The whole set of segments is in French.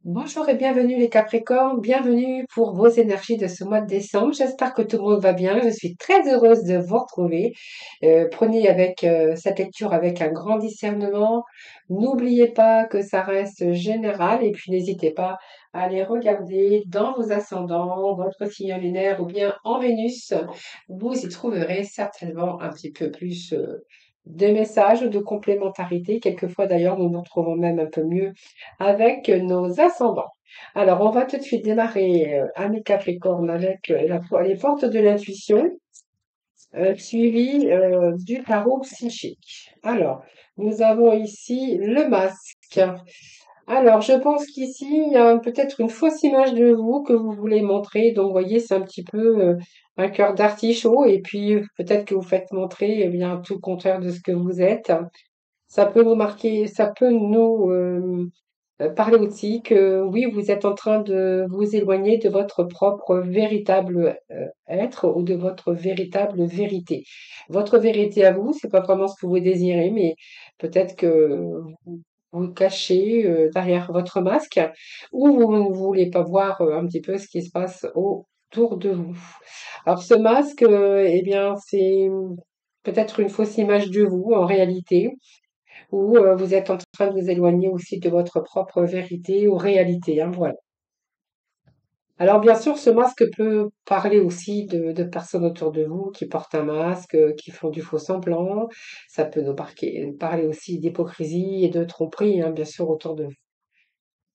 Bonjour et bienvenue les Capricornes, bienvenue pour vos énergies de ce mois de décembre. J'espère que tout le monde va bien. Je suis très heureuse de vous retrouver. Prenez avec cette lecture avec un grand discernement. N'oubliez pas que ça reste général et puis n'hésitez pas à aller regarder dans vos ascendants, votre signe lunaire ou bien en Vénus. Vous y trouverez certainement un petit peu plus de messages ou de complémentarité. Quelquefois d'ailleurs, nous nous retrouvons même un peu mieux avec nos ascendants. Alors, on va tout de suite démarrer, amis Capricorne, avec les portes de l'intuition, suivi du tarot psychique. Alors, nous avons ici le masque. Alors, je pense qu'ici, il y a peut-être une fausse image de vous que vous voulez montrer. Donc, vous voyez, c'est un petit peu un cœur d'artichaut. Et puis, peut-être que vous faites montrer, eh bien, tout le contraire de ce que vous êtes. Ça peut nous marquer, ça peut nous parler aussi que oui, vous êtes en train de vous éloigner de votre propre véritable être ou de votre véritable vérité. Votre vérité à vous, c'est pas vraiment ce que vous désirez, mais peut-être que vous vous cachez derrière votre masque ou vous ne voulez pas voir un petit peu ce qui se passe autour de vous. Alors ce masque, eh bien, c'est peut-être une fausse image de vous en réalité ou vous êtes en train de vous éloigner aussi de votre propre vérité ou réalité, hein, voilà. Alors bien sûr, ce masque peut parler aussi de personnes autour de vous qui portent un masque, qui font du faux semblant. Ça peut nous parler aussi d'hypocrisie et de tromperie, hein, bien sûr, autour de vous.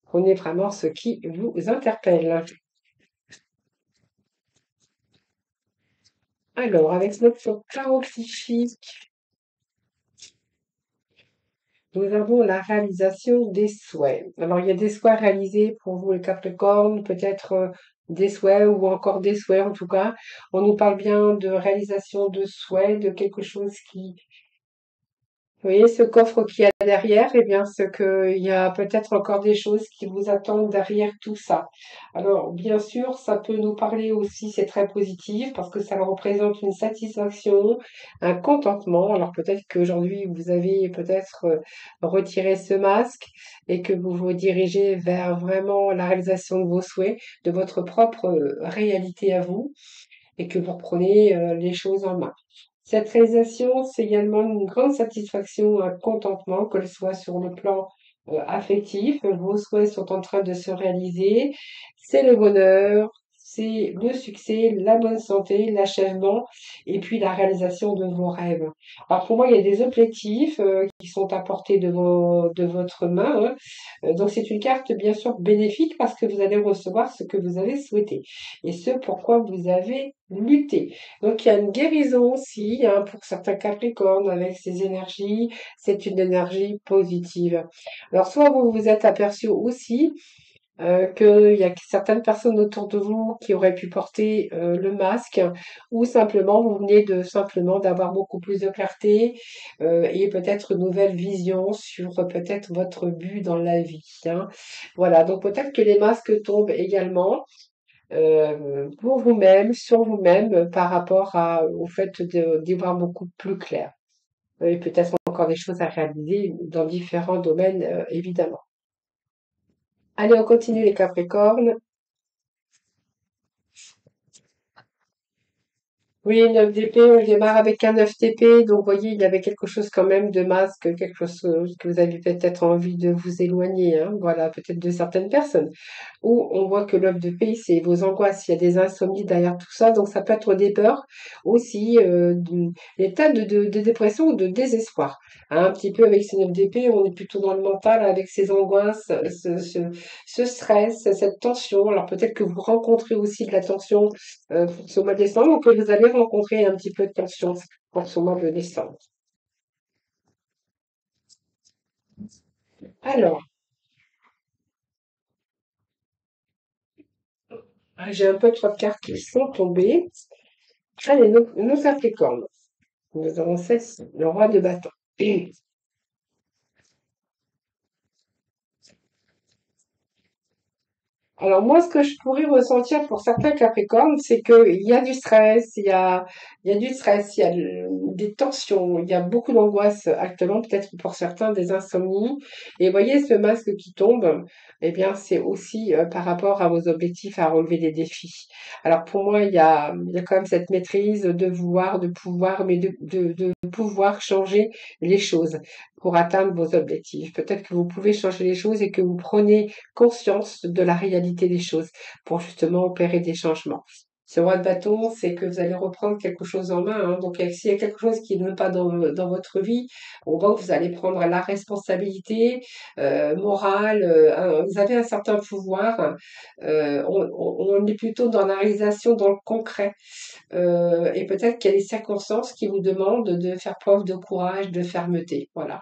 Prenez vraiment ce qui vous interpelle. Alors, avec notre tarot psychique, nous avons la réalisation des souhaits. Alors, il y a des souhaits réalisés pour vous, les Capricornes, peut-être des souhaits ou encore des souhaits en tout cas. On nous parle bien de réalisation de souhaits, de quelque chose qui vous voyez ce coffre qu'il y a derrière, eh bien, c'est qu'il y a peut-être encore des choses qui vous attendent derrière tout ça. Alors, bien sûr, ça peut nous parler aussi, c'est très positif parce que ça représente une satisfaction, un contentement. Alors, peut-être qu'aujourd'hui, vous avez peut-être retiré ce masque et que vous vous dirigez vers vraiment la réalisation de vos souhaits, de votre propre réalité à vous et que vous reprenez les choses en main. Cette réalisation, c'est également une grande satisfaction, un contentement, que ce soit sur le plan affectif, vos souhaits sont en train de se réaliser, c'est le bonheur, c'est le succès, la bonne santé, l'achèvement et puis la réalisation de vos rêves. Alors pour moi, il y a des objectifs qui sont à portée de votre main, hein. Donc c'est une carte bien sûr bénéfique parce que vous allez recevoir ce que vous avez souhaité et ce pourquoi vous avez lutté. Donc il y a une guérison aussi hein, pour certains Capricornes avec ces énergies. C'est une énergie positive. Alors soit vous vous êtes aperçu aussi qu'il y a certaines personnes autour de vous qui auraient pu porter le masque ou simplement vous venez de simplement d'avoir beaucoup plus de clarté et peut-être une nouvelle vision sur peut-être votre but dans la vie, hein. Voilà, donc peut-être que les masques tombent également pour vous-même, sur vous-même, par rapport au fait d'y voir beaucoup plus clair. Et peut-être encore des choses à réaliser dans différents domaines, évidemment. Allez, on continue les Capricornes. Oui, 9 d'épée, on démarre avec un 9 d'épée, donc vous voyez, il y avait quelque chose quand même de masque, quelque chose que vous avez peut-être envie de vous éloigner, hein, voilà, peut-être de certaines personnes. Ou on voit que l'œuf de paix, c'est vos angoisses, il y a des insomnies derrière tout ça, donc ça peut être des peurs, aussi l'état de dépression ou de désespoir. Hein, un petit peu avec ces 9 d'épée, on est plutôt dans le mental avec ces angoisses, ce stress, cette tension. Alors peut-être que vous rencontrez aussi de la tension pour ce mois de décembre, ou que vous allez rencontrer un petit peu de tension pour ce mois de décembre. Alors, j'ai un peu trois cartes qui sont tombées. Allez, nos Capricornes. Nous avons celle-ci, le roi de bâton. Alors moi, ce que je pourrais ressentir pour certains Capricornes, c'est qu'il y a du stress, il y a du stress, il y a des tensions, il y a beaucoup d'angoisse actuellement, peut-être pour certains des insomnies. Et voyez, ce masque qui tombe, eh bien, c'est aussi par rapport à vos objectifs à relever des défis. Alors pour moi, il y a quand même cette maîtrise de vouloir, de pouvoir, mais de pouvoir changer les choses pour atteindre vos objectifs. Peut-être que vous pouvez changer les choses et que vous prenez conscience de la réalité des choses pour justement opérer des changements. Ce roi de bâton, c'est que vous allez reprendre quelque chose en main, hein. Donc, s'il y a quelque chose qui ne va pas dans votre vie, on voit que vous allez prendre la responsabilité morale. Vous avez un certain pouvoir. On est plutôt dans la réalisation, dans le concret. Et peut-être qu'il y a des circonstances qui vous demandent de faire preuve de courage, de fermeté. Voilà.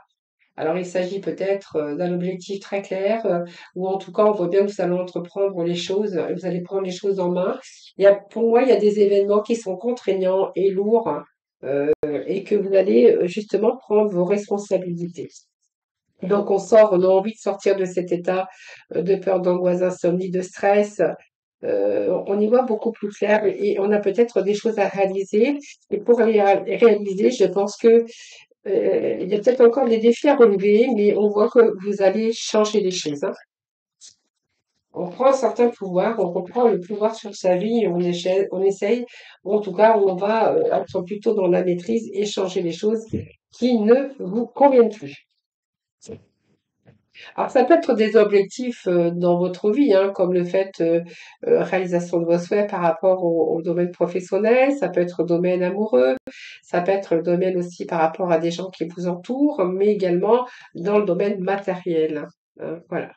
Alors, il s'agit peut-être d'un objectif très clair, ou en tout cas, on voit bien que vous allez entreprendre les choses, vous allez prendre les choses en main. Pour moi, il y a des événements qui sont contraignants et lourds, et que vous allez justement prendre vos responsabilités. Donc, on a envie de sortir de cet état de peur, d'angoisse, d'insomnie, de stress. On y voit beaucoup plus clair et on a peut-être des choses à réaliser. Et pour les réaliser, je pense que il y a peut-être encore des défis à relever, mais on voit que vous allez changer les choses, hein. On prend un certain pouvoir, on reprend le pouvoir sur sa vie et on essaye, ou en tout cas, on va être plutôt dans la maîtrise et changer les choses qui ne vous conviennent plus. Alors, ça peut être des objectifs dans votre vie, hein, comme le fait réalisation de vos souhaits par rapport au domaine professionnel, ça peut être au domaine amoureux, ça peut être le domaine aussi par rapport à des gens qui vous entourent, mais également dans le domaine matériel, hein, voilà.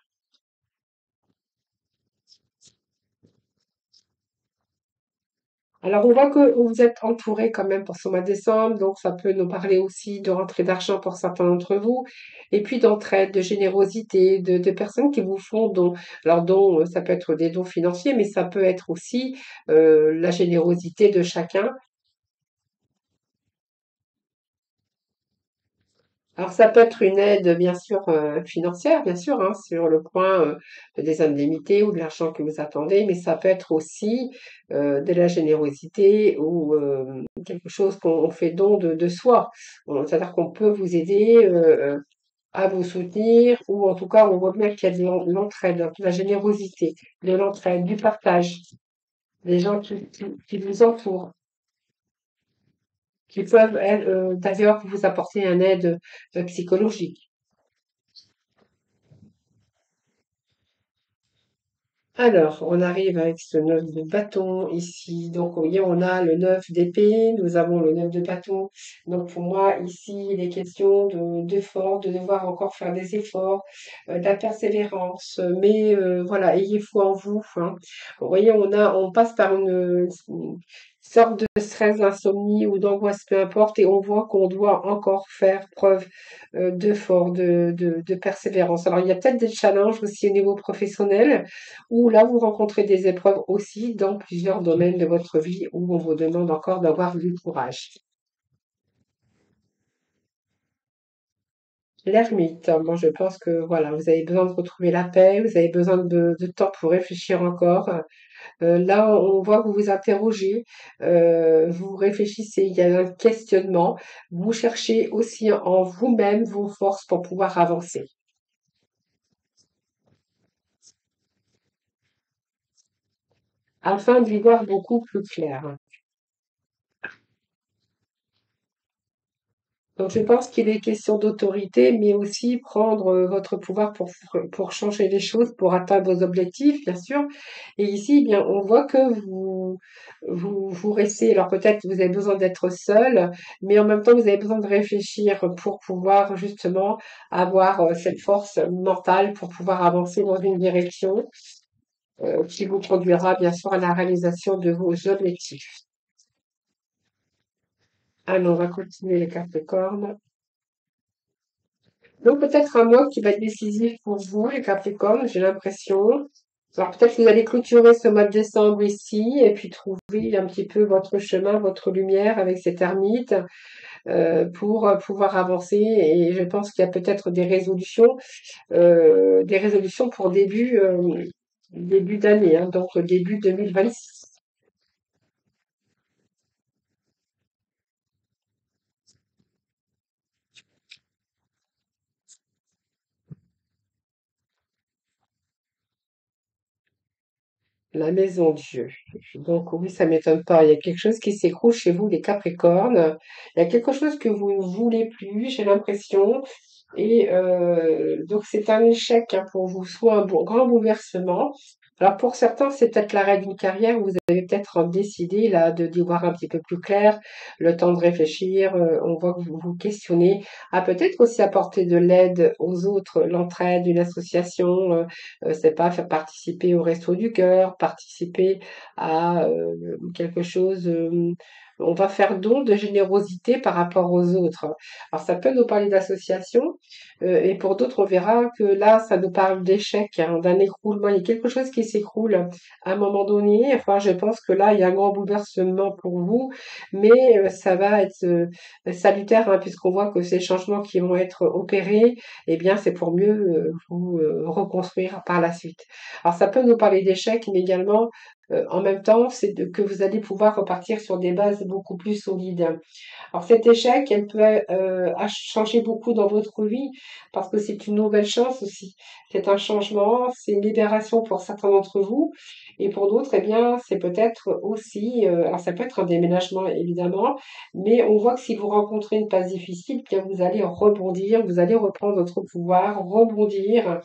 Alors, on voit que vous êtes entouré quand même pour ce mois de décembre, donc ça peut nous parler aussi de rentrée d'argent pour certains d'entre vous, et puis d'entraide, de générosité, de personnes qui vous font don. Alors, don, ça peut être des dons financiers, mais ça peut être aussi la générosité de chacun. Alors ça peut être une aide bien sûr financière, bien sûr, hein, sur le point des indemnités ou de l'argent que vous attendez, mais ça peut être aussi de la générosité ou quelque chose qu'on fait don de soi. C'est-à-dire qu'on peut vous aider à vous soutenir ou en tout cas on voit bien qu'il y a de l'entraide, de la générosité, de l'entraide, du partage, des gens qui vous entourent, qui peuvent d'ailleurs vous apporter une aide psychologique. Alors, on arrive avec ce 9 de bâton ici. Donc, vous voyez, on a le 9 d'épée, nous avons le 9 de bâton. Donc, pour moi, ici, il est question d'efforts, de devoir encore faire des efforts, de la persévérance. Mais voilà, ayez foi en vous, hein. Vous voyez, on passe par une sorte de stress, d'insomnie ou d'angoisse, peu importe, et on voit qu'on doit encore faire preuve d'effort, de persévérance. Alors, il y a peut-être des challenges aussi au niveau professionnel où là, vous rencontrez des épreuves aussi dans plusieurs domaines de votre vie où on vous demande encore d'avoir du courage. L'ermite, moi je pense que voilà, vous avez besoin de retrouver la paix, vous avez besoin de temps pour réfléchir encore. Là, on voit que vous vous interrogez, vous réfléchissez, il y a un questionnement, vous cherchez aussi en vous-même vos forces pour pouvoir avancer, afin d'y voir beaucoup plus clair. Donc, je pense qu'il est question d'autorité, mais aussi prendre votre pouvoir pour changer les choses, pour atteindre vos objectifs, bien sûr. Et ici, eh bien, on voit que vous restez, alors peut-être que vous avez besoin d'être seul, mais en même temps, vous avez besoin de réfléchir pour pouvoir justement avoir cette force mentale pour pouvoir avancer dans une direction qui vous conduira, bien sûr, à la réalisation de vos objectifs. Alors, on va continuer les cartes de cordes. Donc peut-être un mois qui va être décisif pour vous, les Capricornes, j'ai l'impression. Alors peut-être que vous allez clôturer ce mois de décembre ici et puis trouver un petit peu votre chemin, votre lumière avec cette ermite pour pouvoir avancer. Et je pense qu'il y a peut-être des résolutions pour début. début d'année, hein, donc début 2026. La maison Dieu. Donc oui, ça m'étonne pas. Il y a quelque chose qui s'écroule chez vous, les Capricornes. Il y a quelque chose que vous ne voulez plus, j'ai l'impression. Et donc c'est un échec hein, pour vous, soit un grand bouleversement. Alors pour certains, c'est peut-être l'arrêt d'une carrière. Vous avez peut-être décidé là de d'y voir un petit peu plus clair, le temps de réfléchir. On voit que vous vous questionnez. À peut-être aussi apporter de l'aide aux autres, l'entraide, une association. C'est pas faire participer au Resto du Cœur, participer à quelque chose. On va faire don de générosité par rapport aux autres. Alors ça peut nous parler d'association, et pour d'autres, on verra que là, ça nous parle d'échec, hein, d'un écroulement. Il y a quelque chose qui s'écroule à un moment donné. Enfin, je pense que là, il y a un grand bouleversement pour vous, mais ça va être salutaire, hein, puisqu'on voit que ces changements qui vont être opérés, eh bien, c'est pour mieux vous reconstruire par la suite. Alors, ça peut nous parler d'échec, mais également, en même temps, que vous allez pouvoir repartir sur des bases beaucoup plus solides. Alors cet échec, elle peut changer beaucoup dans votre vie parce que c'est une nouvelle chance aussi. C'est un changement, c'est une libération pour certains d'entre vous et pour d'autres, eh bien, c'est peut-être aussi, alors ça peut être un déménagement évidemment, mais on voit que si vous rencontrez une passe difficile, eh bien vous allez rebondir, vous allez reprendre votre pouvoir, rebondir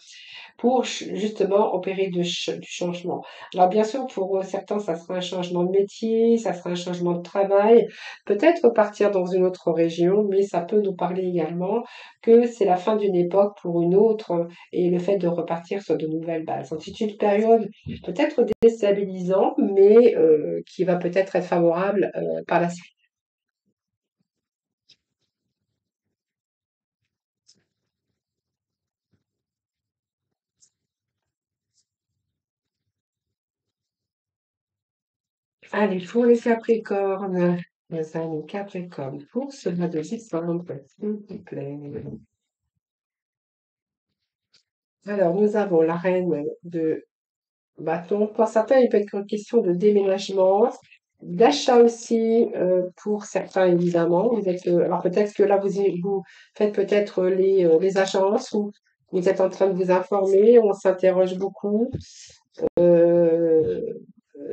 pour justement opérer du changement. Alors bien sûr, pour certains, ça sera un changement de métier, ça sera un changement de travail, peut-être partir dans une autre région, mais ça peut nous parler également que c'est la fin d'une époque pour une autre et le fait de repartir sur de nouvelles bases. Donc c'est une période peut-être déstabilisante, mais qui va peut-être être favorable par la suite. Allez, pour les Capricornes, les amis Capricornes, pour ce mois de décembre, s'il vous plaît. Alors, nous avons la reine de bâton. Pour certains, il peut être une question de déménagement, d'achat aussi, pour certains, évidemment. Alors peut-être que là, vous faites peut-être les agences ou vous êtes en train de vous informer, on s'interroge beaucoup. Euh,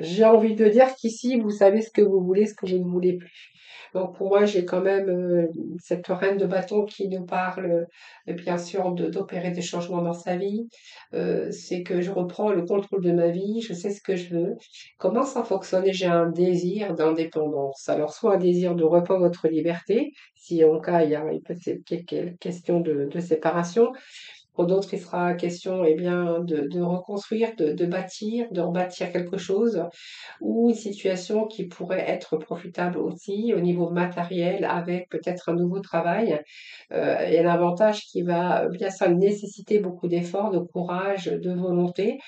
j'ai envie de dire qu'ici, vous savez ce que vous voulez, ce que vous ne voulez plus. Donc pour moi, j'ai quand même cette reine de bâton qui nous parle, bien sûr, d'opérer des changements dans sa vie. C'est que je reprends le contrôle de ma vie, je sais ce que je veux. Comment ça fonctionne? J'ai un désir d'indépendance. Alors soit un désir de reprendre votre liberté, si en cas il peut être question de séparation, pour d'autres, il sera question eh bien, de reconstruire, de bâtir, de rebâtir quelque chose, ou une situation qui pourrait être profitable aussi au niveau matériel avec peut-être un nouveau travail. Et l'avantage qui va bien sûr nécessiter beaucoup d'efforts, de courage, de volonté.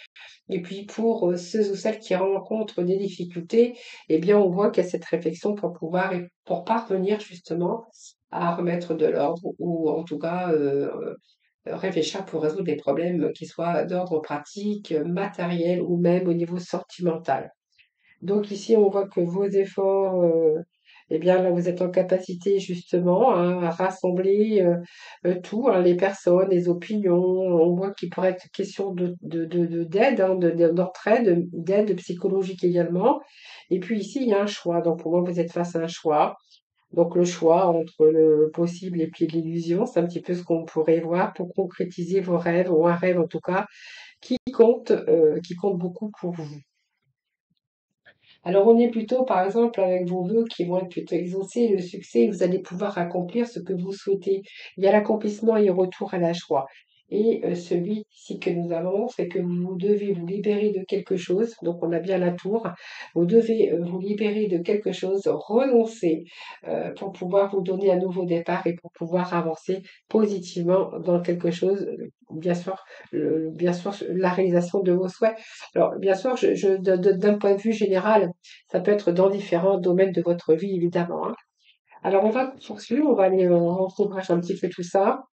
Et puis pour ceux ou celles qui rencontrent des difficultés, eh bien on voit qu'il y a cette réflexion pour pouvoir et pour parvenir justement à remettre de l'ordre ou en tout cas réfléchir pour résoudre des problèmes qui soient d'ordre pratique, matériel ou même au niveau sentimental. Donc ici, on voit que vos efforts, eh bien là, vous êtes en capacité justement hein, à rassembler tout, hein, les personnes, les opinions. On voit qu'il pourrait être question d'aide, hein, d'entraide, d'aide psychologique également. Et puis ici, il y a un choix. Donc pour moi, vous êtes face à un choix. Donc le choix entre le possible et puis l'illusion, c'est un petit peu ce qu'on pourrait voir pour concrétiser vos rêves, ou un rêve en tout cas, qui compte beaucoup pour vous. Alors on est plutôt, par exemple, avec vos vœux qui vont être plutôt exaucés, le succès, vous allez pouvoir accomplir ce que vous souhaitez. Il y a l'accomplissement et retour à la joie. Et celui-ci que nous avons, c'est que vous devez vous libérer de quelque chose. Donc on a bien la tour. Vous devez vous libérer de quelque chose, renoncer pour pouvoir vous donner un nouveau départ et pour pouvoir avancer positivement dans quelque chose. Bien sûr, la réalisation de vos souhaits. Alors, bien sûr, d'un point de vue général, ça peut être dans différents domaines de votre vie, évidemment, hein. Alors, on va poursuivre, on va aller en un petit peu tout ça.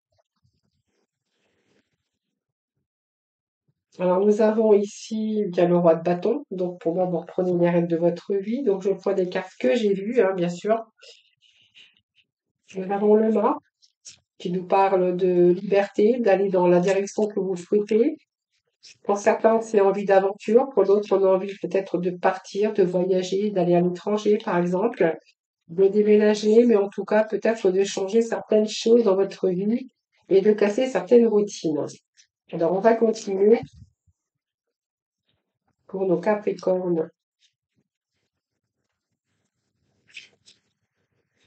Alors, nous avons ici bien le roi de bâton. Donc, pour moi, vous reprenez les rênes de votre vie. Donc, je prends des cartes que j'ai vues, hein, bien sûr. Nous avons le mât qui nous parle de liberté, d'aller dans la direction que vous souhaitez. Pour certains, c'est envie d'aventure. Pour d'autres, on a envie peut-être de partir, de voyager, d'aller à l'étranger, par exemple, de déménager, mais en tout cas, peut-être de changer certaines choses dans votre vie et de casser certaines routines. Alors, on va continuer pour nos Capricornes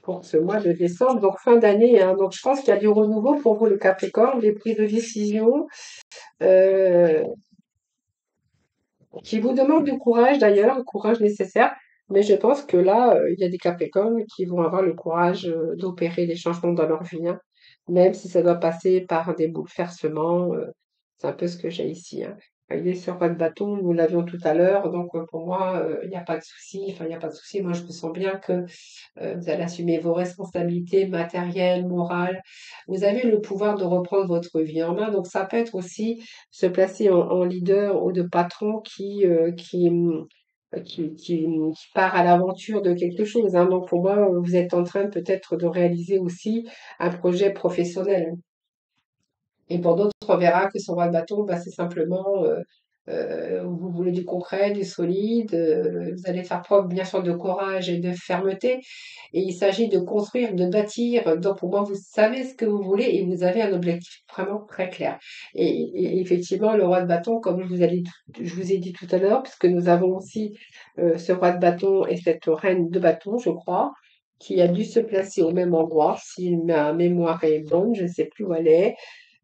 pour ce mois de décembre, donc fin d'année, hein. Donc, je pense qu'il y a du renouveau pour vous, le Capricorne, des prises de décision, euh, qui vous demandent du courage d'ailleurs, le courage nécessaire. Mais je pense que là, il y a des Capricornes qui vont avoir le courage d'opérer des changements dans leur vie, hein. Même si ça doit passer par des bouleversements. C'est un peu ce que j'ai ici, hein. Il est sur votre bâton, nous l'avions tout à l'heure, donc pour moi, il n'y a pas de souci. Enfin, il n'y a pas de souci. Moi, je me sens bien que vous allez assumer vos responsabilités matérielles, morales. Vous avez le pouvoir de reprendre votre vie en main. Donc, ça peut être aussi se placer en leader ou de patron qui part à l'aventure de quelque chose, hein. Donc, pour moi, vous êtes en train peut-être de réaliser aussi un projet professionnel. Et pour d'autres, on verra que sur votre bâton, bah, c'est simplement, vous voulez du concret, du solide, vous allez faire preuve bien sûr de courage et de fermeté. Et il s'agit de construire, de bâtir. Donc pour moi, vous savez ce que vous voulez et vous avez un objectif vraiment très clair. Et effectivement, le roi de bâton, comme je vous ai dit tout à l'heure, puisque nous avons aussi ce roi de bâton et cette reine de bâton, je crois, qui a dû se placer au même endroit, si ma mémoire est bonne, je ne sais plus où elle est.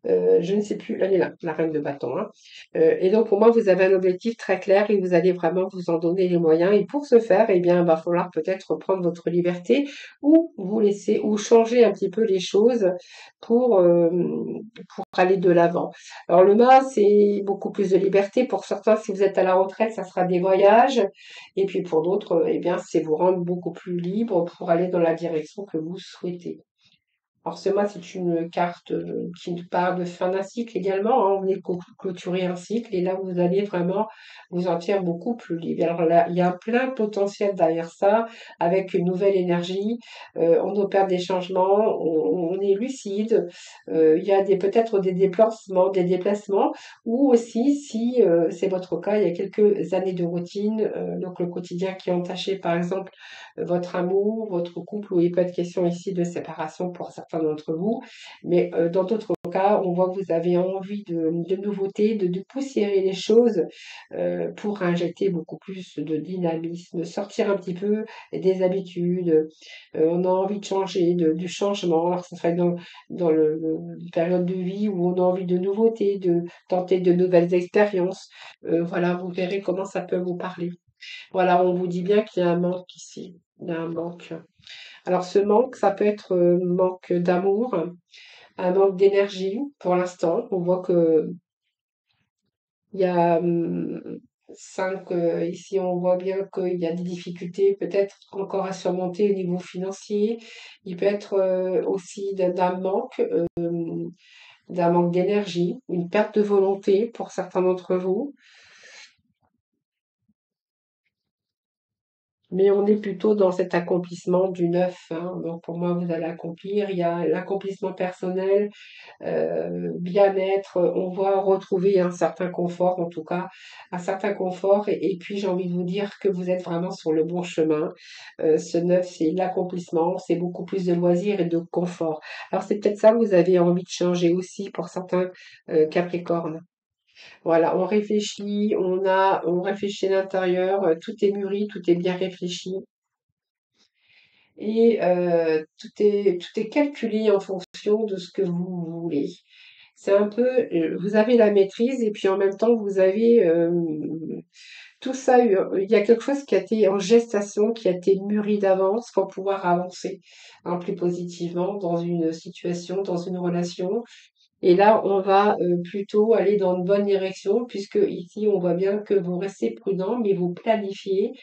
Je ne sais plus, elle est là, la reine de bâton, hein. Et donc pour moi, vous avez un objectif très clair et vous allez vraiment vous en donner les moyens. Et pour ce faire, eh bien, il va falloir peut-être prendre votre liberté ou vous laisser ou changer un petit peu les choses pour, euh, pour aller de l'avant. Alors le mât, c'est beaucoup plus de liberté. Pour certains, si vous êtes à la retraite, ça sera des voyages. Et puis pour d'autres, eh bien, c'est vous rendre beaucoup plus libre pour aller dans la direction que vous souhaitez. Alors, ce mois, c'est une carte qui nous parle de fin d'un cycle également, hein. On venez de clôturer un cycle et là, vous allez vraiment vous sentir beaucoup plus libre. Alors là, il y a un plein potentiel derrière ça, avec une nouvelle énergie. On opère des changements, on est lucide. Il y a peut-être des déplacements, ou aussi, si c'est votre cas, il y a quelques années de routine, donc le quotidien qui est entaché, par exemple, votre amour, votre couple, où il peut être question ici de séparation pour certains d'entre vous. Mais dans d'autres cas, on voit que vous avez envie de nouveautés, de dépoussiérer les choses pour injecter beaucoup plus de dynamisme, sortir un petit peu des habitudes. On a envie de changer, du changement. Alors, ça serait dans une période de vie où on a envie de nouveautés, de tenter de nouvelles expériences. Voilà, vous verrez comment ça peut vous parler. Voilà, on vous dit bien qu'il y a un manque ici. Il y a un manque. Alors ce manque, ça peut être manque d'amour, un manque d'énergie pour l'instant. On voit que il y a cinq ici, on voit bien qu'il y a des difficultés peut-être encore à surmonter au niveau financier. Il peut être aussi d'un manque d'énergie, une perte de volonté pour certains d'entre vous. Mais on est plutôt dans cet accomplissement du neuf, hein. Donc pour moi, vous allez accomplir. Il y a l'accomplissement personnel, bien-être. On va retrouver un certain confort, en tout cas, un certain confort. Et puis j'ai envie de vous dire que vous êtes vraiment sur le bon chemin. Ce neuf, c'est l'accomplissement, c'est beaucoup plus de loisirs et de confort. Alors c'est peut-être ça que vous avez envie de changer aussi pour certains Capricornes. Voilà, on réfléchit à l'intérieur, tout est mûri, tout est bien réfléchi et tout est calculé en fonction de ce que vous voulez. C'est un peu, vous avez la maîtrise et puis en même temps vous avez tout ça. Il y a quelque chose qui a été en gestation, qui a été mûri d'avance pour pouvoir avancer, hein, plus positivement dans une situation, dans une relation. Et là, on va plutôt aller dans une bonne direction, puisque ici, on voit bien que vous restez prudent, mais vous planifiez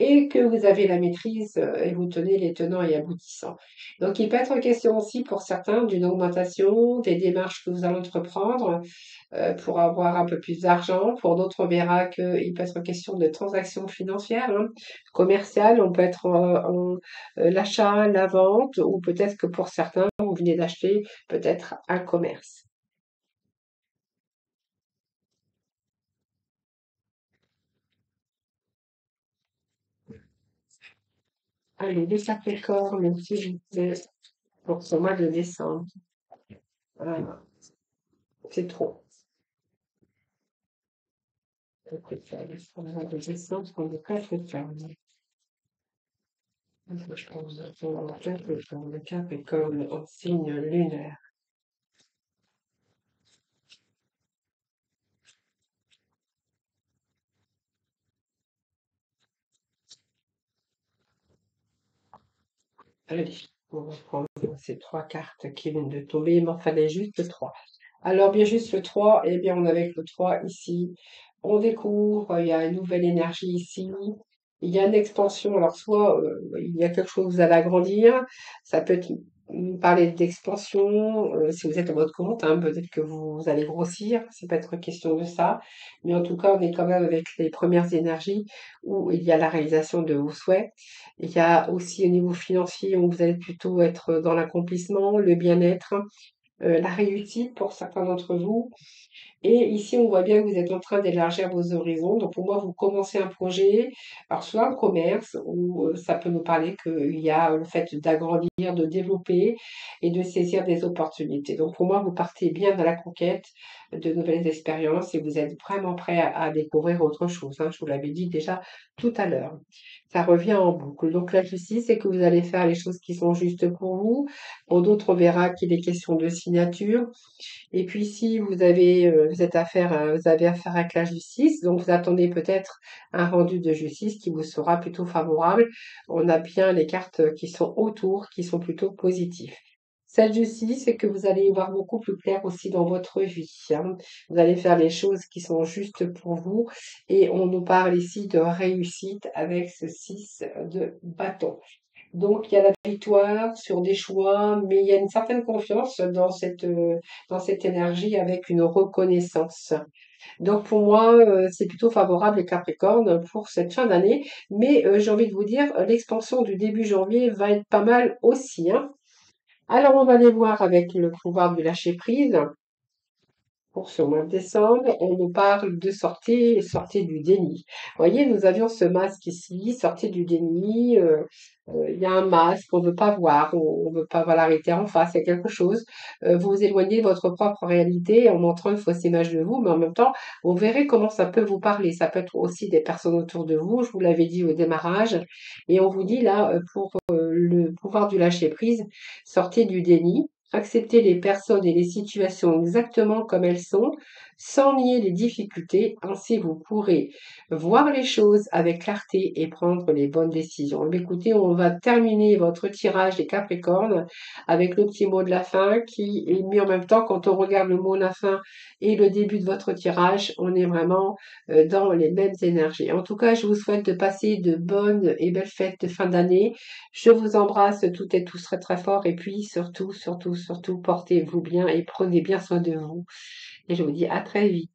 et que vous avez la maîtrise et vous tenez les tenants et aboutissants. Donc, il peut être question aussi pour certains d'une augmentation des démarches que vous allez entreprendre pour avoir un peu plus d'argent. Pour d'autres, on verra qu'il peut être question de transactions financières, hein, commerciales. On peut être l'achat, la vente, ou peut-être que pour certains, vous venez d'acheter peut-être un commerce. Allez, les Capricornes, s'il vous plaît, pour ce mois de décembre. Ah, c'est trop. Capricorne, pour le mois de décembre, on est Capricorne. Je pense pour le Capricorne en signe lunaire. Allez, on va prendre ces trois cartes qui viennent de tomber. Il m'en fallait juste trois. Alors, bien juste le 3, eh bien, on a avec le 3 ici, on découvre, il y a une nouvelle énergie ici, il y a une expansion. Alors, soit il y a quelque chose, vous allez agrandir, ça peut être parler d'expansion, si vous êtes en mode compte, hein, peut-être que vous allez grossir, c'est pas être question de ça, mais en tout cas, on est quand même avec les premières énergies où il y a la réalisation de vos souhaits. Il y a aussi au niveau financier où vous allez plutôt être dans l'accomplissement, le bien-être, la réussite pour certains d'entre vous. Et ici, on voit bien que vous êtes en train d'élargir vos horizons. Donc, pour moi, vous commencez un projet, alors soit un commerce, où ça peut nous parler qu'il y a le fait d'agrandir, de développer et de saisir des opportunités. Donc, pour moi, vous partez bien dans la conquête de nouvelles expériences et vous êtes vraiment prêt à découvrir autre chose, hein. Je vous l'avais dit déjà tout à l'heure. Ça revient en boucle. Donc, la justice, c'est que vous allez faire les choses qui sont justes pour vous. Pour d'autres, on verra qu'il est question de signature. Et puis si vous avez affaire avec la justice, donc vous attendez peut-être un rendu de justice qui vous sera plutôt favorable. On a bien les cartes qui sont autour, qui sont plutôt positives. Cette justice, c'est que vous allez y voir beaucoup plus clair aussi dans votre vie, hein. Vous allez faire les choses qui sont justes pour vous. Et on nous parle ici de réussite avec ce 6 de bâton. Donc, il y a la victoire sur des choix, mais il y a une certaine confiance dans cette énergie avec une reconnaissance. Donc, pour moi, c'est plutôt favorable les Capricornes pour cette fin d'année. Mais j'ai envie de vous dire, l'expansion du début janvier va être pas mal aussi, hein. Alors, on va aller voir avec le pouvoir du lâcher prise. Pour ce mois de décembre, on nous parle de sortez du déni. Vous voyez, nous avions ce masque ici, sortez du déni. Il y a un masque qu'on ne veut pas voir, on ne veut pas voir la réalité en face, il y a quelque chose. Vous vous éloignez de votre propre réalité en montrant une fausse image de vous, mais en même temps, vous verrez comment ça peut vous parler. Ça peut être aussi des personnes autour de vous, je vous l'avais dit au démarrage. Et on vous dit là, pour le pouvoir du lâcher prise, sortez du déni. Acceptez les personnes et les situations exactement comme elles sont, sans nier les difficultés. Ainsi, vous pourrez voir les choses avec clarté et prendre les bonnes décisions. Mais écoutez, on va terminer votre tirage des Capricornes avec le petit mot de la fin qui est mis en même temps. Quand on regarde le mot de la fin et le début de votre tirage, on est vraiment dans les mêmes énergies. En tout cas, je vous souhaite de passer de bonnes et belles fêtes de fin d'année. Je vous embrasse toutes et tous très très fort et puis surtout, surtout, surtout, portez-vous bien et prenez bien soin de vous. Et je vous dis à très vite.